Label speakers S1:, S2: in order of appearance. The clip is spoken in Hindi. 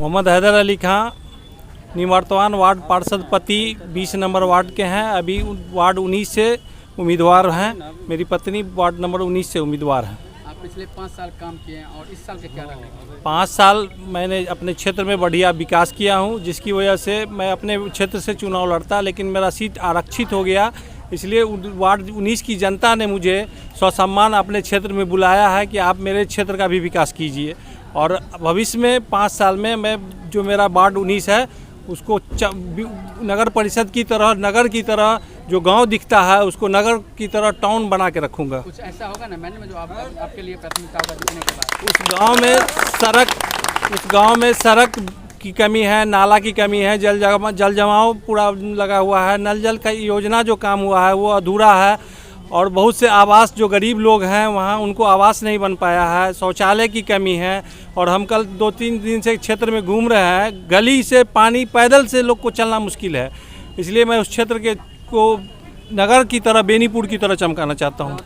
S1: मोहम्मद हैदर अली खां, निवर्तमान वार्ड पार्षद पति 20 नंबर वार्ड के हैं। अभी वार्ड 19 से उम्मीदवार हैं। मेरी पत्नी वार्ड नंबर 19 से उम्मीदवार है।
S2: आप पिछले 5 साल काम किए हैं और इस साल के क्या रहेंगे?
S1: 5 साल मैंने अपने क्षेत्र में बढ़िया विकास किया हूं, जिसकी वजह से मैं अपने क्षेत्र से चुनाव लड़ता, लेकिन मेरा सीट आरक्षित हो गया। इसलिए वार्ड 19 की जनता ने मुझे ससम्मान अपने क्षेत्र में बुलाया है कि आप मेरे क्षेत्र का भी विकास कीजिए। और भविष्य में 5 साल में मैं जो मेरा वार्ड 19 है उसको नगर परिषद की तरह, नगर की तरह जो गांव दिखता है उसको नगर की तरह टाउन बना के रखूंगा।
S2: कुछ ऐसा होगा ना मैंने जो आपके लिए प्राथमिकता होगा जीतने के बाद?
S1: उस गांव में सड़क की कमी है, नाला की कमी है, जल जमाव पूरा लगा हुआ है, नल जल का योजना जो काम हुआ है वो अधूरा है। और बहुत से आवास जो गरीब लोग हैं वहाँ उनको आवास नहीं बन पाया है, शौचालय की कमी है। और हम कल 2-3 दिन से क्षेत्र में घूम रहे हैं, गली से पानी पैदल से लोग को चलना मुश्किल है। इसलिए मैं उस क्षेत्र को नगर की तरह, बेनीपुर की तरह चमकाना चाहता हूँ।